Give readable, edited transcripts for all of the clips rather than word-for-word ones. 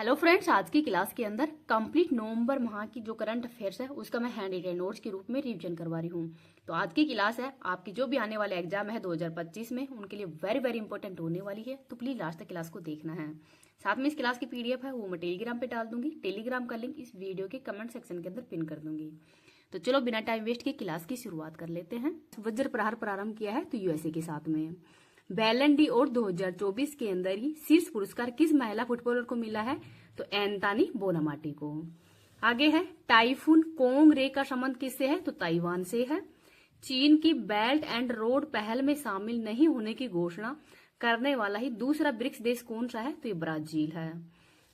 Hello friends, आज की class के अंदर कंप्लीट नवंबर माह की जो करंट अफेयर्स है उसका मैं हैंड रिटेन नोट्स के रूप में रिवीजन करवा रही हूँ। तो आज की क्लास है आपकी जो भी आने वाले एग्जाम है 2025 में उनके लिए वेरी वेरी इंपॉर्टेंट होने वाली है, तो प्लीज लास्ट तक क्लास को देखना है। साथ में इस क्लास की पीडीएफ है वो मैं टेलीग्राम पे डाल दूंगी। टेलीग्राम का लिंक इस वीडियो के कमेंट सेक्शन के अंदर पिन कर दूंगी। तो चलो बिना टाइम वेस्ट के क्लास की शुरुआत कर लेते हैं। वज्र प्रहार प्रारंभ किया है तो यूएसए के साथ में। बैलन डी और 2024 के अंदर ही शीर्ष पुरस्कार किस महिला फुटबॉलर को मिला है? तो एंथनी बोनामाटी को। आगे है टाइफून कोंग रे का संबंध किससे है? तो ताइवान से है। चीन की बेल्ट एंड रोड पहल में शामिल नहीं होने की घोषणा करने वाला ही दूसरा ब्रिक्स देश कौन सा है? तो ये ब्राजील है।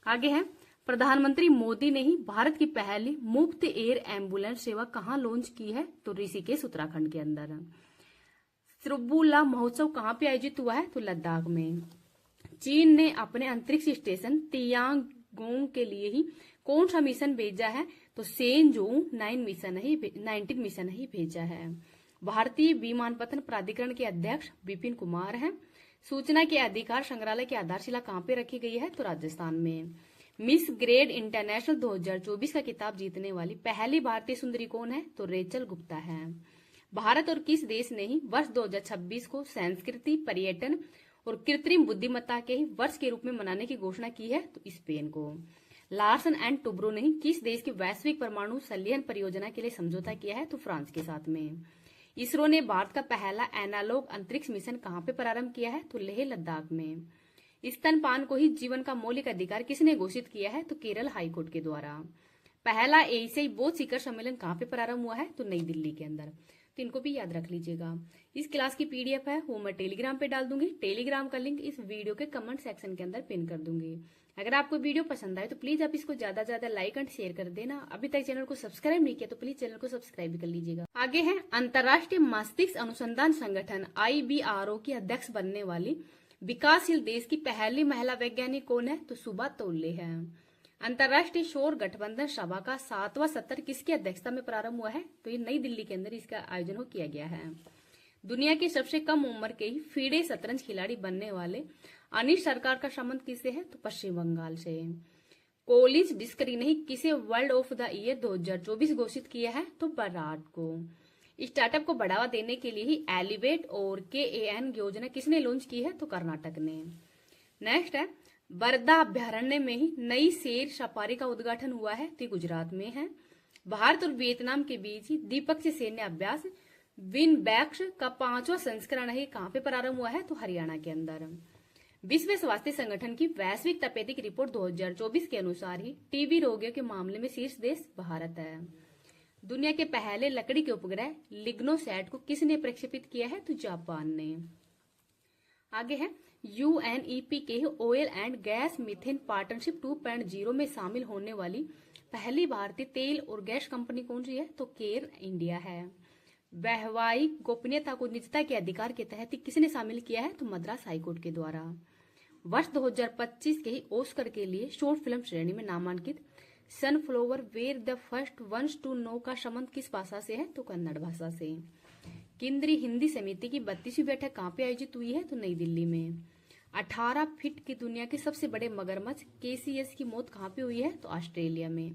आगे है प्रधानमंत्री मोदी ने ही भारत की पहली मुफ्त एयर एम्बुलेंस सेवा कहां लॉन्च की है? तो ऋषिकेश उत्तराखंड के अंदर। त्रिबुला महोत्सव कहां पे आयोजित हुआ है? तो लद्दाख में। चीन ने अपने अंतरिक्ष स्टेशन तियांगोंग के लिए ही कौन सा मिशन भेजा है? तो सेंजोंग 19 मिशन ही भेजा है। भारतीय विमानपत्तन प्राधिकरण के अध्यक्ष विपिन कुमार हैं। सूचना के अधिकार संग्रहालय की आधारशिला कहां पे रखी गई है? तो राजस्थान में। मिस ग्रेड इंटरनेशनल 2024 का खिताब जीतने वाली पहली भारतीय सुंदरी कौन है? तो रेचल गुप्ता है। भारत और किस देश ने ही वर्ष 2026 को संस्कृति, पर्यटन और कृत्रिम बुद्धिमत्ता के ही वर्ष के रूप में मनाने की घोषणा की है? तो स्पेन को। लार्सन एंड टुब्रो ने किस देश की वैश्विक परमाणु संलयन परियोजना के लिए समझौता किया है? तो फ्रांस के साथ में। इसरो ने भारत का पहला एनालॉग अंतरिक्ष मिशन कहां पे प्रारंभ किया है? तो लेह लद्दाख में। स्तनपान को ही जीवन का मौलिक अधिकार किसने घोषित किया है? तो केरल हाईकोर्ट के द्वारा। पहला एशियाई बौद्ध शिखर सम्मेलन कहां पे प्रारंभ हुआ है? तो नई दिल्ली के अंदर। तो इनको भी याद रख लीजिएगा। इस क्लास की पीडीएफ है वो मैं टेलीग्राम पे डाल दूंगी। टेलीग्राम का लिंक इस वीडियो के कमेंट सेक्शन के अंदर पिन कर दूंगी। अगर आपको वीडियो पसंद आए तो प्लीज आप इसको ज्यादा ज्यादा लाइक एंड शेयर कर देना। अभी तक चैनल को सब्सक्राइब नहीं किया तो प्लीज चैनल को सब्सक्राइब भी कर लीजिएगा। आगे है अंतर्राष्ट्रीय मस्तिष्क अनुसंधान संगठन IBRO की अध्यक्ष बनने वाली विकासशील देश की पहली महिला वैज्ञानिक कौन है? तो सुबा तोल्ले है। अंतर्राष्ट्रीय सौर गठबंधन सभा का 7वां सत्र किसकी अध्यक्षता में प्रारंभ हुआ है? तो ये नई दिल्ली के अंदर इसका आयोजन किया गया है। दुनिया के सबसे कम उम्र के ही फीडे शतरंज खिलाड़ी बनने वाले अनिश सरकार का संबंध किससे है? तो पश्चिम बंगाल से। कोलिंस डिस्करी ने किसे वर्ल्ड ऑफ द ईयर 2024 घोषित किया है? तो बराड को। स्टार्टअप को बढ़ावा देने के लिए ही एलिवेट और KAN योजना किसने लॉन्च की है? तो कर्नाटक ने। नेक्स्ट है बरदा अभ्यारण्य में ही नई शेर सफारी का उद्घाटन हुआ है, तो गुजरात में है। भारत और वियतनाम के बीच ही द्विपक्षीय सैन्य अभ्यास विनबैक्स का 5वां संस्करण है, कहां पे प्रारंभ हुआ है? तो हरियाणा के अंदर। विश्व स्वास्थ्य संगठन की वैश्विक तपेदिक रिपोर्ट 2024 के अनुसार ही टीबी रोगियों के मामले में शीर्ष देश भारत है। दुनिया के पहले लकड़ी के उपग्रह लिग्नोसैट को किसने प्रक्षेपित किया है? तो जापान ने। आगे है UNEP के oil and gas methane partnership 2.0 में शामिल होने वाली पहली भारतीय तेल और गैस कंपनी कौन सी है? तो केयर इंडिया है। वैवाहिक गोपनीयता को निजता के अधिकार के तहत किसने शामिल किया है? तो मद्रास हाईकोर्ट के द्वारा। वर्ष 2025 के ही ऑस्कर के लिए शॉर्ट फिल्म श्रेणी में नामांकित sunflower were the first ones to know का संबंध किस भाषा से है? तो कन्नड़ भाषा से। केंद्रीय हिंदी समिति की 32वीं बैठक कहां पे आयोजित हुई है? तो नई दिल्ली में। 18 फीट की दुनिया के सबसे बड़े मगरमच्छ KCS की मौत कहां पे हुई है? तो ऑस्ट्रेलिया में।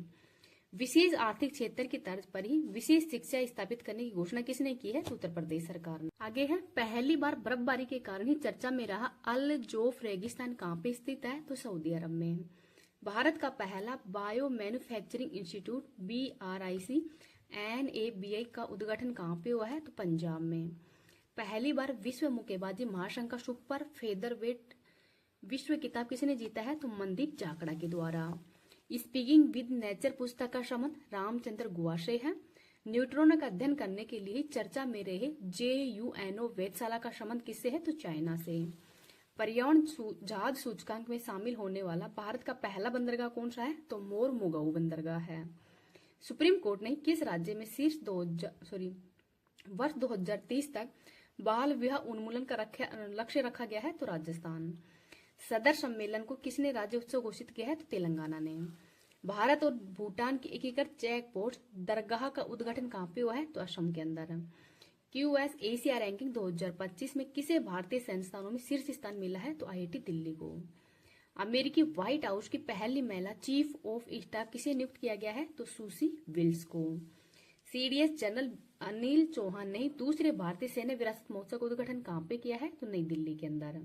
विशेष आर्थिक क्षेत्र की तर्ज पर ही विशेष शिक्षा स्थापित करने की घोषणा किसने की है? तो उत्तर प्रदेश सरकार ने। आगे है पहली बार बर्फबारी के कारण ही चर्चा में रहा अल जोफ रेगिस्तान कहां पे स्थित है? तो सऊदी अरब में। भारत का पहला bio manufacturing institute BRIC NABI का उद्घाटन कहां पे हुआ है? तो पंजाब में। पहली बार विश्व मुक्केबाजी महासंघ का सुपर फेदरवेट विश्व खिताब किसने जीता है? तो मनदीप जाखड़ा के द्वारा। स्पीकिंग विद नेचर पुस्तक का संबंध रामचंद्र गुहा से है। न्यूट्रॉन का अध्ययन करने के लिए चर्चा में रहे JUNO वेधशाला का संबंध किससे है? तो चाइना से। पर्यावरण जहाज सूचकांक में शामिल होने वाला भारत का पहला बंदरगाह कौन सा है? तो मोरमुगाओ बंदरगाह है। सुप्रीम कोर्ट ने किस राज्य में वर्ष 2030 तक बाल विवाह उन्मूलन का लक्ष्य रखा गया है? तो राजस्थान। सदर सम्मेलन को किसने राज्य उत्सव घोषित किया है? तो तेलंगाना ने। भारत और भूटान की एकीकृत चेक पोस्ट दरगाह का उद्घाटन कहां पे हुआ है? तो असम के अंदर। QS एशिया रैंकिंग 2025 में किसे भारतीय संस्थानों में शीर्ष स्थान मिला है? तो IIT दिल्ली को। अमेरिकी व्हाइट हाउस की पहली महिला चीफ ऑफ स्टाफ किसे नियुक्त किया गया है? तो सुसी विल्स को। सीडीएस जनरल अनिल चौहान ने दूसरे भारतीय सैन्य विरासत महोत्सव का उद्घाटन कहाँ पे किया है? तो नई दिल्ली के अंदर।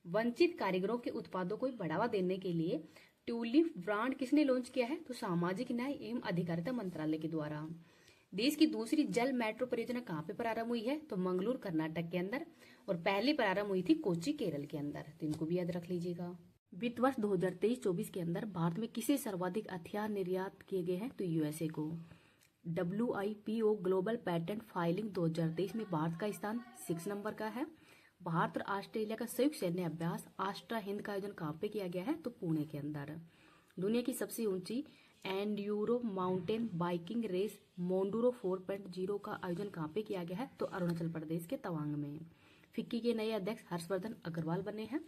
वंचित कारीगरों के उत्पादों को बढ़ावा देने के लिए ट्यूलिप ब्रांड किसने लॉन्च किया है? तो सामाजिक न्याय एवं अधिकारिता मंत्रालय के द्वारा। देश की दूसरी जल मेट्रो परियोजना कहाँ पे प्रारंभ हुई है? तो मंगलूर कर्नाटक के अंदर, और पहली प्रारंभ हुई थी कोच्चि केरल के अंदर। तो इनको भी याद रख लीजिएगा। वित्त वर्ष 2023-24 के अंदर भारत में किसे सर्वाधिक हथियार निर्यात किए गए हैं? तो यूएसए को। WIPO ग्लोबल पेटेंट फाइलिंग 2023 में भारत का स्थान 6 नंबर का है। भारत और ऑस्ट्रेलिया का संयुक्त सैन्य अभ्यास आस्ट्रा हिंद का आयोजन कहाँ पे किया गया है? तो पुणे के अंदर। दुनिया की सबसे ऊंची एंड्यूरो माउंटेन बाइकिंग रेस मोंडूरो 4.0 का आयोजन कहाँ पे किया गया है? तो अरुणाचल प्रदेश के तवांग में। फिक्की के नए अध्यक्ष हर्षवर्धन अग्रवाल बने हैं।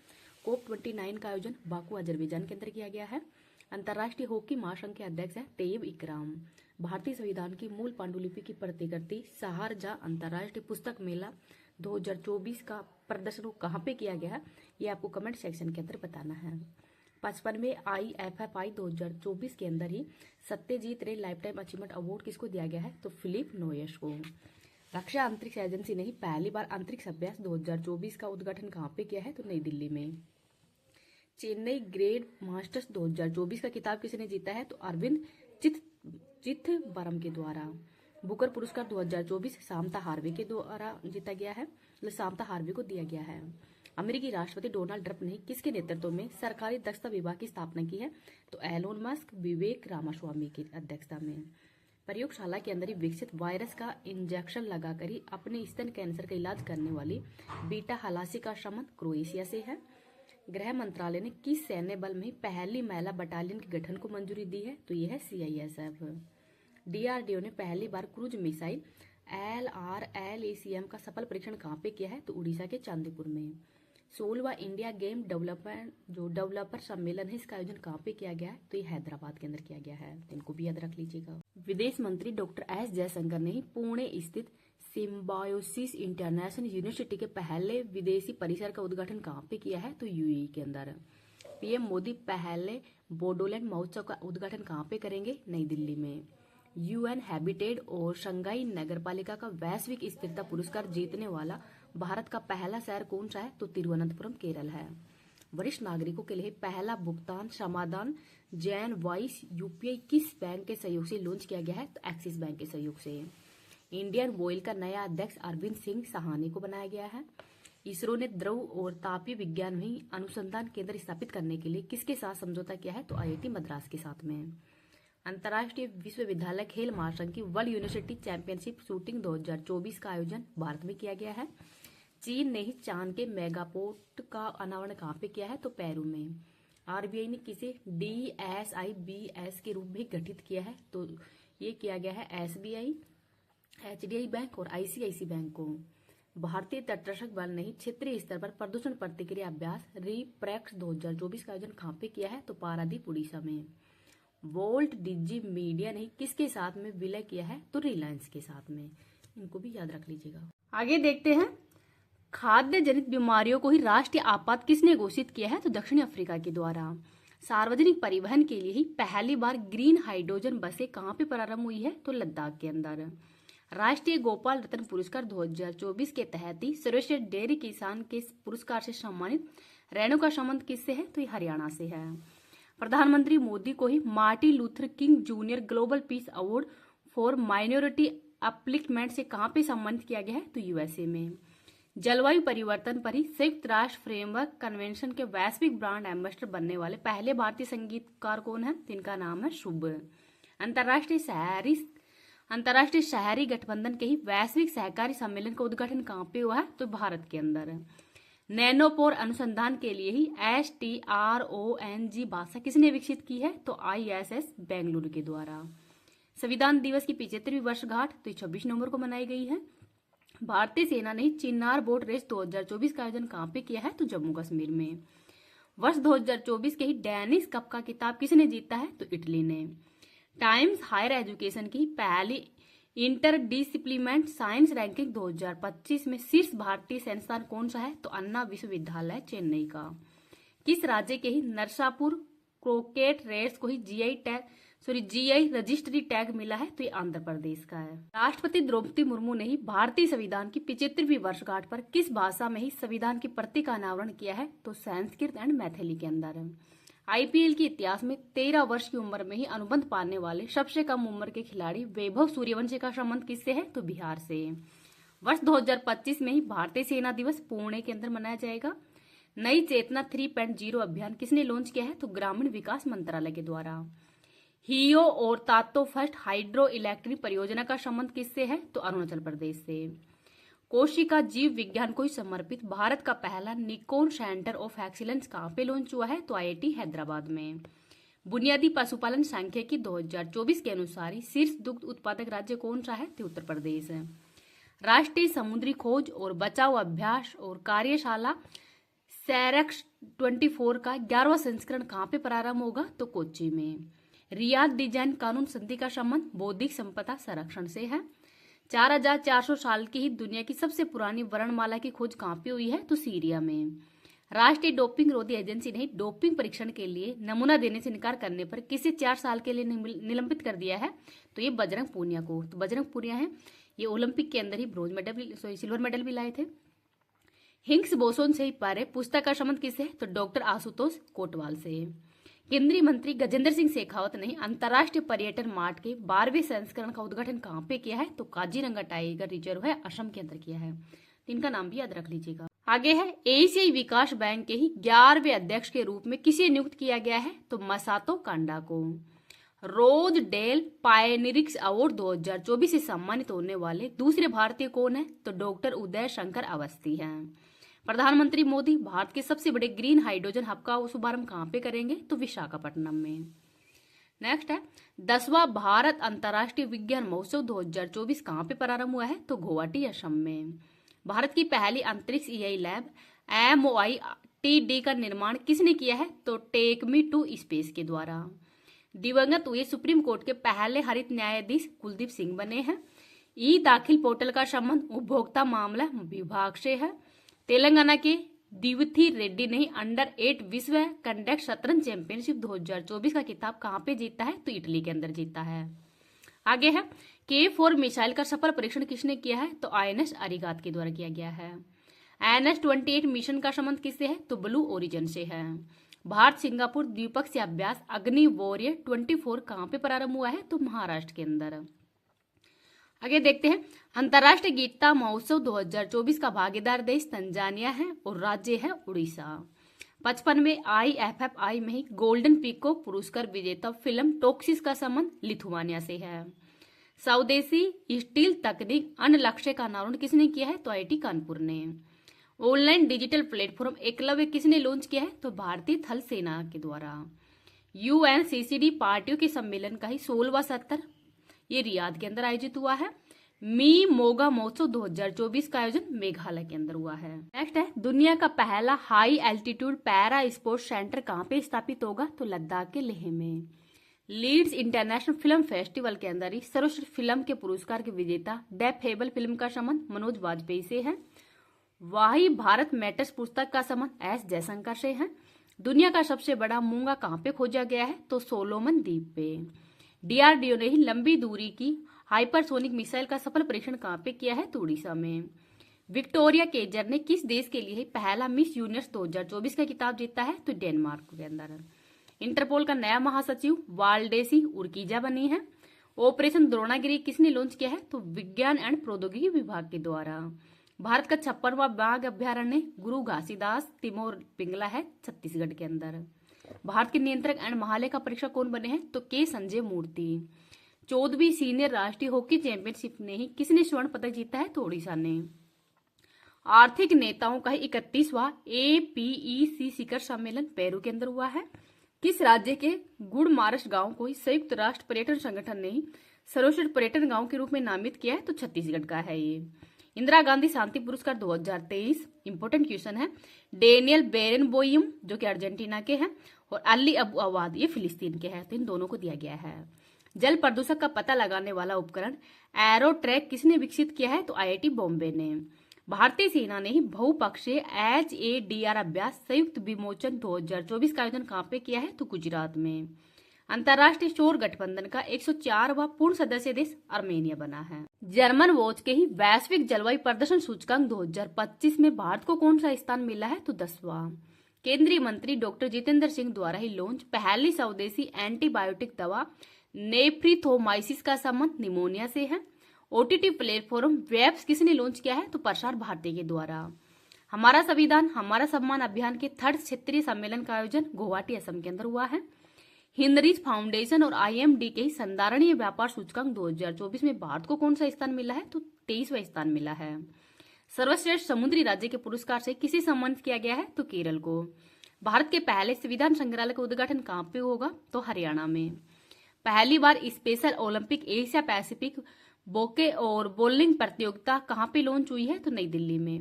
COP29 का आयोजन बाकू अजरबैजान के अंदर किया गया है। अंतर्राष्ट्रीय हॉकी महासंघ के अध्यक्ष है तैयब इकराम। भारतीय संविधान की मूल पांडुलिपि की प्रतिकृति शारजाह अंतर्राष्ट्रीय पुस्तक मेला 2024 का प्रदर्शन कहाँ पे किया गया है? ये आपको कमेंट सेक्शन के अंदर बताना है। 55वें IFFI 2024 के अंदर ही सत्यजीत रे लाइफ टाइम अचीवमेंट अवार्ड किसको दिया गया है? तो फिलिप नोयस को। रक्षा अंतरिक्ष एजेंसी ने ही पहली बार अंतरिक्ष अभ्यास 2024 का उद्घाटन कहाँ पे किया है? तो नई दिल्ली में। चेन्नई ग्रेड मास्टर्स 2024 का किताब किसने जीता है? तो अरविंद चिदंबरम के द्वारा। बुकर पुरस्कार 2024 सामता हार्वे के द्वारा जीता गया है, सामता हार्वे को दिया गया है। अमेरिकी राष्ट्रपति डोनाल्ड ट्रंप ने किसके नेतृत्व में सरकारी दक्षता विभाग की स्थापना की है? तो एलोन मस्क विवेक रामास्वामी की अध्यक्षता में। प्रयोगशाला के अंदर ही विकसित वायरस का इंजेक्शन लगाकर ही अपने स्तन कैंसर का इलाज करने वाली बीटा हलासी का संबंध क्रोएशिया से है। गृह मंत्रालय ने किस सैन्य बल में पहली महिला बटालियन के गठन को मंजूरी दी है? तो यह है CISF। DRDO ने पहली बार क्रूज मिसाइल LRLACM का सफल परीक्षण कहाँ पे किया है? तो उड़ीसा के चांदीपुर में। 16वां इंडिया गेम डेवलपर सम्मेलन है, इसका आयोजन कहाँ पे किया गया है? तो ये हैदराबाद के अंदर किया गया है। इनको भी याद रख लीजिएगा। विदेश मंत्री डॉक्टर S जयशंकर ने ही पुणे स्थित सिम्बायोसिस इंटरनेशनल यूनिवर्सिटी के पहले विदेशी परिसर का उद्घाटन कहाँ पे किया है? तो UAE के अंदर। PM मोदी पहले बोडोलैंड महोत्सव का उद्घाटन कहाँ पे करेंगे? नई दिल्ली में। UN हैबिटेट और शंघाई नगरपालिका का वैश्विक स्थिरता पुरस्कार जीतने वाला भारत का पहला शहर कौन सा है? तो तिरुवनंतपुरम केरल है। वरिष्ठ नागरिकों के लिए पहला भुगतान समाधान जैन वाइस UPI किस बैंक के सहयोग से लॉन्च किया गया है? तो एक्सिस बैंक के सहयोग से। इंडियन ऑयल का नया अध्यक्ष अरविंद सिंह सहानी को बनाया गया है। इसरो ने द्रव और तापीय विज्ञान में अनुसंधान केंद्र स्थापित करने के लिए किसके साथ समझौता किया है? तो IIT मद्रास के साथ में। अंतर्राष्ट्रीय विश्वविद्यालय खेल महासंघ की वर्ल्ड यूनिवर्सिटी चैंपियनशिप शूटिंग 2024 का आयोजन भारत में किया गया है। चीन ने ही चांद के मेगापोर्ट का अनावरण कहाँ पे किया है? तो पेरू में। RBI ने किसे DSIBS के रूप में गठित किया है? तो ये किया गया है SBI, HDI बैंक और ICICI बैंक को। भारतीय तटरक्षक बल ने ही क्षेत्रीय स्तर पर प्रदूषण प्रतिक्रिया अभ्यास रिप्रेक्स 2024 का आयोजन कहाँ पे किया है? तो पारादीप उड़ीसा में। वोल्ट डिजी मीडिया ने किसके साथ में विलय किया है? तो रिलायंस के साथ में। इनको भी याद रख लीजिएगा। आगे देखते हैं, खाद्य जनित बीमारियों को ही राष्ट्रीय आपात किसने घोषित किया है? तो दक्षिण अफ्रीका के द्वारा। सार्वजनिक परिवहन के लिए ही पहली बार ग्रीन हाइड्रोजन बसें कहाँ पे प्रारंभ हुई है? तो लद्दाख के अंदर। राष्ट्रीय गोपाल रत्न पुरस्कार 2024 के तहत ही सर्वश्रेष्ठ डेयरी किसान के पुरस्कार से सम्मानित रेणु का संबंध किससे है? तो ये हरियाणा से है। प्रधानमंत्री मोदी को ही Martin Luther King Junior global peace award for minority upliftment से कहाँ पे सम्मानित किया गया है? तो USA में। जलवायु परिवर्तन पर ही संयुक्त राष्ट्र फ्रेमवर्क कन्वेंशन के वैश्विक ब्रांड एम्बेसडर बनने वाले पहले भारतीय संगीतकार कौन है? जिनका नाम है शुभ। अंतर्राष्ट्रीय शहरी गठबंधन के ही वैश्विक सहकारी सम्मेलन का उद्घाटन कहाँ पे हुआ है? तो भारत के अंदर। नैनोपोर अनुसंधान के लिए ही STRONG भाषा किसने विकसित की है? तो ISS बेंगलुरु के द्वारा। संविधान दिवस की 75वीं वर्षगांठ तो 26 नवंबर को मनाई गई है। भारतीय सेना ने चिन्नार बोट रेस 2024 का आयोजन कहाँ पे किया है? तो जम्मू कश्मीर में। वर्ष 2024 के ही डेनिस कप का खिताब किसने जीता है? तो इटली ने। टाइम्स हायर एजुकेशन की पहली इंटरडिसिप्लिनरी साइंस रैंकिंग 2025 में शीर्ष भारतीय संस्थान कौन सा है? तो अन्ना विश्वविद्यालय चेन्नई का। किस राज्य के ही नरसापुर क्रोकेट रेस को ही जीआई रजिस्ट्री टैग मिला है? तो ये आंध्र प्रदेश का है। राष्ट्रपति द्रौपदी मुर्मू ने ही भारतीय संविधान की 75वीं वर्षगांठ पर किस भाषा में ही संविधान की प्रति का अनावरण किया है? तो संस्कृत एंड मैथिली के अंदर है। आईपीएल के इतिहास में 13 वर्ष की उम्र में ही अनुबंध पाने वाले सबसे कम उम्र के खिलाड़ी वैभव सूर्यवंशी का संबंध किससे है? तो बिहार से। वर्ष 2025 में ही भारतीय सेना दिवस पुणे के अंदर मनाया जाएगा। नई चेतना 3.0 अभियान किसने लॉन्च किया है? तो ग्रामीण विकास मंत्रालय के द्वारा। हियो और तातो फर्स्ट हाइड्रो इलेक्ट्रिक परियोजना का संबंध किससे है? तो अरुणाचल प्रदेश से। कोशिका जीव विज्ञान को समर्पित भारत का पहला निकोन सेंटर ऑफ एक्सीलेंस कहाँ पे लॉन्च हुआ है? तो आईआईटी हैदराबाद में। बुनियादी पशुपालन सांख्यिकी 2024 के अनुसार शीर्ष दुग्ध उत्पादक राज्य कौन सा है? तो उत्तर प्रदेश है। राष्ट्रीय समुद्री खोज और बचाव अभ्यास और कार्यशाला सैरक्स 24 का 11वां संस्करण कहाँ पे प्रारंभ होगा? तो कोच्चि में। रियाद डिजाइन कानून संधि का संबंध बौद्धिक संपदा संरक्षण से है। 4400 साल की ही दुनिया की सबसे पुरानी वर्णमाला की खोज कहाँ पे हुई है? तो सीरिया में। राष्ट्रीय डोपिंग रोधी एजेंसी ने डोपिंग परीक्षण के लिए नमूना देने से इनकार करने पर किसे 4 साल के लिए निलंबित कर दिया है? तो ये बजरंग पूनिया को। तो बजरंग पूनिया है, ये ओलंपिक के अंदर ही सिल्वर मेडल भी लाए थे। हिग्स बोसोन से ही परे पुस्तक का संबंध किससे है? तो डॉक्टर आशुतोष कोटवाल से। केंद्रीय मंत्री गजेंद्र सिंह शेखावत ने अंतर्राष्ट्रीय पर्यटन मार्ट के 12वें संस्करण का उद्घाटन कहाँ पे किया है? तो काजीरंगा टाइगर रिजर्व है, असम के अंदर किया है। इनका नाम भी याद रख लीजिएगा। आगे है एशियाई विकास बैंक के ही 11वें अध्यक्ष के रूप में किसे नियुक्त किया गया है? तो मसातो कांडा को। रोज डेल पायनिरिक्स अवार्ड 2024 से सम्मानित होने वाले दूसरे भारतीय कौन है? तो डॉक्टर उदय शंकर अवस्थी हैं। प्रधानमंत्री मोदी भारत के सबसे बड़े ग्रीन हाइड्रोजन हब का शुभारंभ कहाँ पे करेंगे? तो विशाखापट्टनम में। नेक्स्ट है 10वां भारत अंतर्राष्ट्रीय विज्ञान महोत्सव 2024 कहाँ पे प्रारंभ हुआ है? तो गुवाहाटी असम में। भारत की पहली अंतरिक्ष एआई लैब MOITD का निर्माण किसने किया है? तो टेक मी टू स्पेस के द्वारा। दिवंगत हुए सुप्रीम कोर्ट के पहले हरित न्यायाधीश कुलदीप सिंह बने हैं। ई दाखिल पोर्टल का संबंध उपभोक्ता मामला विभाग से है। तेलंगाना के दिवथी रेड्डी ने अंडर-8 विश्व कंडक्ट शतरंज चैंपियनशिप 2024 का खिताब कहाँ पे जीता है? तो इटली के अंदर जीता है। आगे है K4 मिसाइल का सफल परीक्षण किसने किया है? तो INS अरिगात के द्वारा किया गया है। NS-28 मिशन का संबंध किससे है? तो ब्लू ओरिजिन से है। भारत सिंगापुर द्विपक्षीय अभ्यास अग्नि वॉरियर 24 कहाँ पे प्रारंभ हुआ है? तो महाराष्ट्र के अंदर। आगे देखते हैं अंतर्राष्ट्रीय गीता महोत्सव 2024 का भागीदार देश तंजानिया है और राज्य है उड़ीसा। 55वें IFFI में ही गोल्डन पीकॉक पुरस्कार विजेता फिल्म टॉक्सिस का संबंध लिथुआनिया से है। स्वदेशी स्टील तकनीक अन्य लक्ष्य का अनावरण किसने किया है? तो IIT कानपुर ने। ऑनलाइन डिजिटल प्लेटफॉर्म एकलव्य किसने लॉन्च किया है? तो भारतीय थल सेना के द्वारा। UNCCD पार्टियों के सम्मेलन का ही 16वां सत्र ये रियाद के अंदर आयोजित हुआ है। मी मोगा महोत्सव 2024 का आयोजन मेघालय के अंदर हुआ है। नेक्स्ट है दुनिया का पहला high altitude para sports centre कहाँ पे स्थापित होगा? तो लद्दाख के लेह में। लीड्स इंटरनेशनल फिल्म फेस्टिवल के अंदर ही सर्वश्रेष्ठ फिल्म के पुरस्कार के विजेता द फेबल फिल्म का संबंध मनोज वाजपेयी से है। वाही भारत मैटर्स पुस्तक का संबंध S जयशंकर से है। दुनिया का सबसे बड़ा मूंगा कहाँ पे खोजा गया है? तो सोलोमन द्वीप पे। DRDO ने ही लंबी दूरी की हाइपरसोनिक मिसाइल का सफल परीक्षण कहाँ पे किया है? तो उड़ीसा में। विक्टोरिया केजर ने किस देश के लिए पहला मिस यूनिवर्स 2024 का खिताब जीता है? तो डेनमार्क के अंदर। इंटरपोल का नया महासचिव वाल्डेसी उर्कीजा बनी है। ऑपरेशन द्रोणागिरी किसने लॉन्च किया है? तो विज्ञान एंड प्रौद्योगिकी विभाग के द्वारा। भारत का 56वां बाघ अभ्यारण्य गुरु घासीदास तिमोर पिंगला है छत्तीसगढ़ के अंदर। भारत के नियंत्रक एंड महालेखा परीक्षक कौन बने हैं? तो के संजय मूर्ति। 14वीं सीनियर राष्ट्रीय हॉकी चैंपियनशिप ने ही किसने स्वर्ण पदक जीता है? तो ओडिशा ने। आर्थिक नेताओं का 31वां APEC शिखर सम्मेलन पेरू के अंदर हुआ है। किस राज्य के गुड़मारस गांव को संयुक्त राष्ट्र पर्यटन संगठन ने ही सर्वश्रेष्ठ पर्यटन गांव के रूप में नामित किया है? तो छत्तीसगढ़ का है ये। इंदिरा गांधी शांति पुरस्कार 2023 इंपोर्टेंट क्वेश्चन है। डेनियल बेरेनबोइम जो कि अर्जेंटीना के हैं और अली अबू अवाद ये फिलिस्तीन के हैं, तो इन दोनों को दिया गया है। जल प्रदूषण का पता लगाने वाला उपकरण एरो ट्रैक किसने विकसित किया है? तो IIT बॉम्बे ने। भारतीय सेना ने ही बहुपक्षीय HADR अभ्यास संयुक्त विमोचन 2024 का आयोजन कहाँ पे किया है? तो गुजरात में। अंतर्राष्ट्रीय सौर गठबंधन का 104वां पूर्ण सदस्य देश आर्मेनिया बना है। जर्मन वॉच के ही वैश्विक जलवायु प्रदर्शन सूचकांक 2025 में भारत को कौन सा स्थान मिला है? तो 10वां। केंद्रीय मंत्री डॉक्टर जितेंद्र सिंह द्वारा ही लॉन्च पहली स्वदेशी एंटीबायोटिक दवा नेफ्रिथोमाइसिस का संबंध निमोनिया से है। OTT प्लेटफॉर्म वेब्स किसने लॉन्च किया है? तो प्रसार भारती के द्वारा। हमारा संविधान हमारा सम्मान अभियान के 3rd क्षेत्रीय सम्मेलन का आयोजन गुवाहाटी असम के अंदर हुआ है। हिंदरीज फाउंडेशन और IMD के ही संधारणीय व्यापार सूचकांक 2024 में भारत को कौन सा स्थान मिला है? तो 23वां स्थान मिला है। सर्वश्रेष्ठ समुद्री राज्य के पुरस्कार से किसे सम्मानित किया गया है? तो केरल को। भारत के पहले संविधान संग्रहालय का उद्घाटन कहाँ पे होगा? तो हरियाणा में। पहली बार स्पेशल ओलंपिक एशिया पैसिफिक बोके और बॉलिंग प्रतियोगिता कहाँ पे लॉन्च हुई है? तो नई दिल्ली में।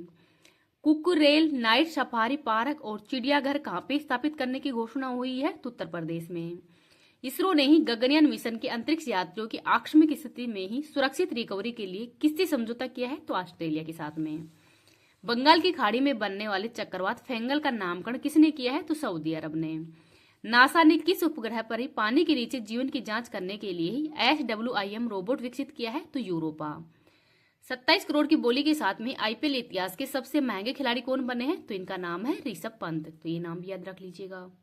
कुकरेल नाइट सफारी पार्क और चिड़ियाघर कहाँ पे स्थापित करने की घोषणा हुई है? तो उत्तर प्रदेश में। इसरो ने ही गगनयान मिशन के अंतरिक्ष यात्रियों की आकस्मिक स्थिति में ही सुरक्षित रिकवरी के लिए किससे समझौता किया है? तो ऑस्ट्रेलिया के साथ में। बंगाल की खाड़ी में बनने वाले चक्रवात फेंगल का नामकरण किसने किया है? तो सऊदी अरब ने। नासा ने किस उपग्रह पर ही पानी के नीचे जीवन की जांच करने के लिए ही SWIM रोबोट विकसित किया है? तो यूरोपा। 27 करोड़ की बोली के साथ में IPL इतिहास के सबसे महंगे खिलाड़ी कौन बने हैं? तो इनका नाम है ऋषभ पंत। तो ये नाम भी याद रख लीजिएगा।